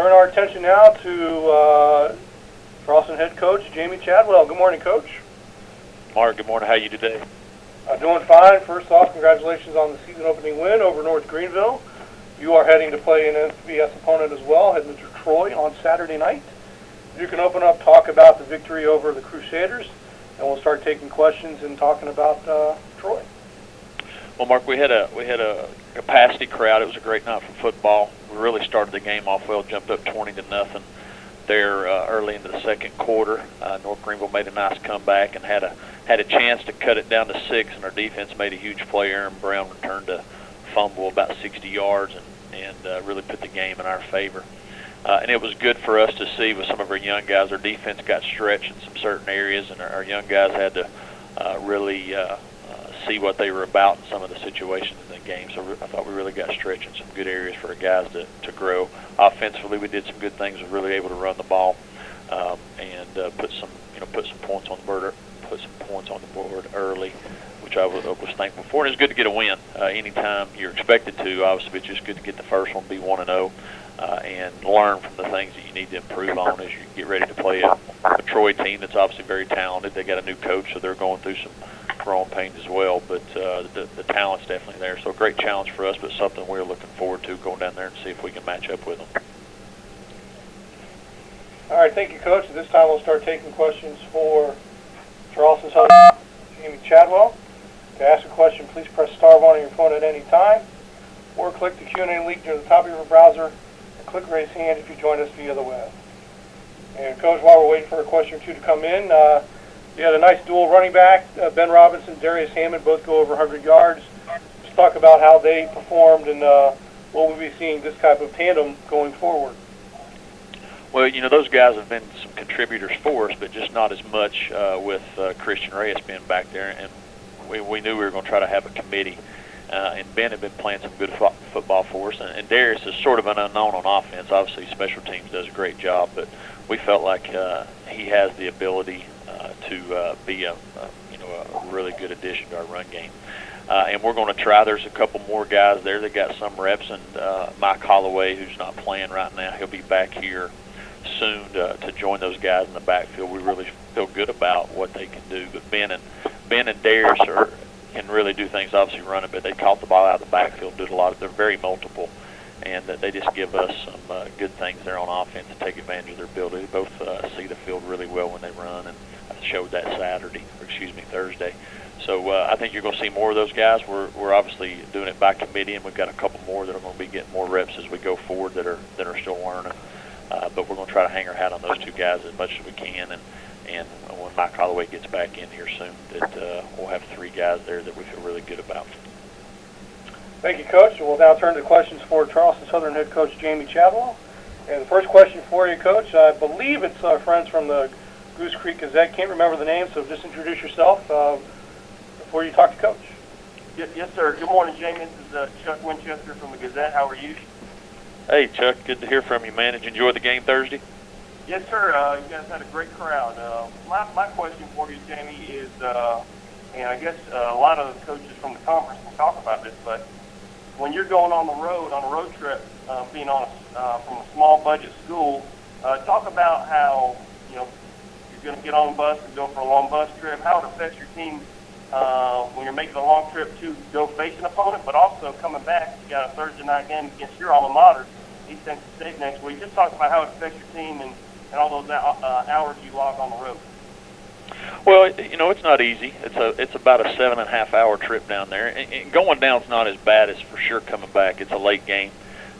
turn our attention now to Charleston head coach Jamey Chadwell. Good morning, Coach. Mark, good morning. How are you today? Doing fine. First off, congratulations on the season opening win over North Greenville. You are heading to play an FBS opponent as well, heading to Troy on Saturday night. You can open up, talk about the victory over the Crusaders, and we'll start taking questions and talking about Troy. Well, Mark, we had a capacity crowd. It was a great night for football. We really started the game off well, jumped up 20-0 there early into the second quarter. North Greenville made a nice comeback and had a chance to cut it down to 6, and our defense made a huge play. Aaron Brown returned a fumble about 60 yards and really put the game in our favor. And it was good for us to see with some of our young guys. Our defense got stretched in some certain areas, and our young guys had to really see what they were about in some of the situations in the game. So I thought we really got stretched in some good areas for our guys to grow. Offensively, we did some good things. We were really able to run the ball and put some points on the board. Put some points on the board early, which I was thankful for. And it's good to get a win. Anytime you're expected to, obviously, it's just good to get the first one, be 1-0, and learn from the things that you need to improve on as you get ready to play a Troy team that's obviously very talented. They got a new coach, so they're going through some growing pains as well, but the talent's definitely there. So a great challenge for us, but something we're looking forward to, going down there and see if we can match up with them. All right, thank you, Coach. At this time, we'll start taking questions for Charleston's host, Jamey Chadwell. To ask a question, please press *1 on your phone at any time, or click the Q&A link near the top of your browser, and click raise hand if you join us via the web. And Coach, while we're waiting for a question or two to come in, you had a nice dual running back, Ben Robinson, Darius Hammond, both go over 100 yards. Let's talk about how they performed and will we be seeing this type of tandem going forward? Well, those guys have been some contributors for us, but just not as much with Christian Reyes being back there. And we knew we were going to try to have a committee. And Ben had been playing some good football for us. And Darius is sort of an unknown on offense. Obviously, special teams does a great job, but we felt like he has the ability to be a really good addition to our run game. And we're going to try. There's a couple more guys there that got some reps, and Mike Holloway, who's not playing right now, he'll be back here soon to join those guys in the backfield. We really feel good about what they can do. But Ben and Darius can really do things, obviously running, but they caught the ball out of the backfield, did a lot of. They're very multiple, and they just give us some good things there on offense and take advantage of their ability. They both see the field really well when they run, and I showed that Thursday. So I think you're going to see more of those guys. We're obviously doing it by committee, and we've got a couple more that are going to be getting more reps as we go forward that are still learning. But we're going to try to hang our hat on those two guys as much as we can, and when Mike Holloway gets back in here soon, that we'll have 3 guys there that we feel really good about. Thank you, Coach. We'll now turn to questions for Charleston Southern head coach Jamey Chadwell. And the first question for you, Coach, I believe it's our friends from the Goose Creek Gazette. Can't remember the name, so just introduce yourself before you talk to Coach. Yes, sir. Good morning, Jamey. This is Chuck Winchester from the Gazette. How are you? Hey, Chuck. Good to hear from you, man. Did you enjoy the game Thursday? Yes, sir. You guys had a great crowd. My question for you, Jamey, is, and I guess a lot of the coaches from the conference can talk about this, but when you're going on the road, on a road trip, being on from a small budget school, talk about how, you're going to get on a bus and go for a long bus trip, how it affects your team when you're making a long trip to go face an opponent, but also coming back, you got a Thursday night game against your alma mater, East Texas State next week. Just talk about how it affects your team and all those hours you log on the road. Well, it's not easy. It's about a 7.5-hour trip down there, and going down's not as bad as for sure coming back. It's a late game,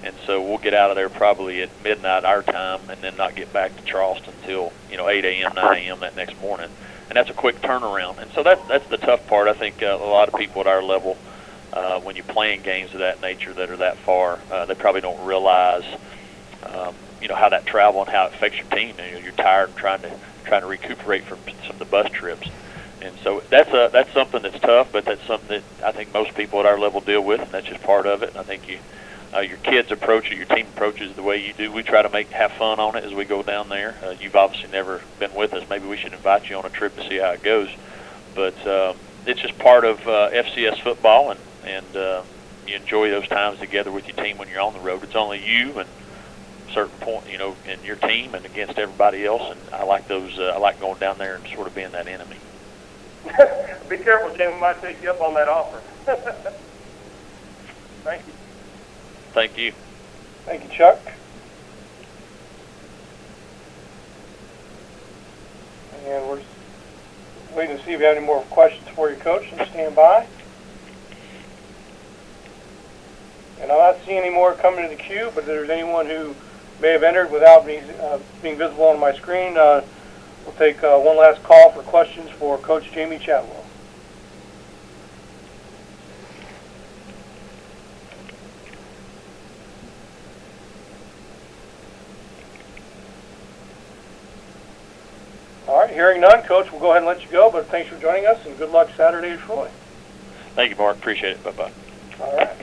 and so we'll get out of there probably at midnight our time, and then not get back to Charleston till 8 a.m., 9 a.m. that next morning, and that's a quick turnaround. And so that's the tough part. I think a lot of people at our level, when you're playing games of that nature that are that far, they probably don't realize, how that travel and how it affects your team. You're tired and trying to recuperate from some of the bus trips. And so that's something that's tough, but that's something that I think most people at our level deal with, and that's just part of it. And I think your kids approach it, your team approaches the way you do. We try to have fun on it as we go down there. You've obviously never been with us. Maybe we should invite you on a trip to see how it goes. But it's just part of FCS football, and you enjoy those times together with your team when you're on the road. It's only you and certain point, you know, in your team and against everybody else. And I like those. I like going down there and sort of being that enemy. Be careful, Jamey. We might take you up on that offer. Thank you. Thank you. Thank you, Chuck. And we're waiting to see if you have any more questions for your coach, and stand by. And I'm not seeing any more coming to the queue, but if there's anyone who may have entered without being visible on my screen, we'll take one last call for questions for Coach Jamey Chadwell. All right, hearing none, Coach, we'll go ahead and let you go, but thanks for joining us, and good luck Saturday at Troy. Thank you, Mark. Appreciate it. Bye-bye. All right.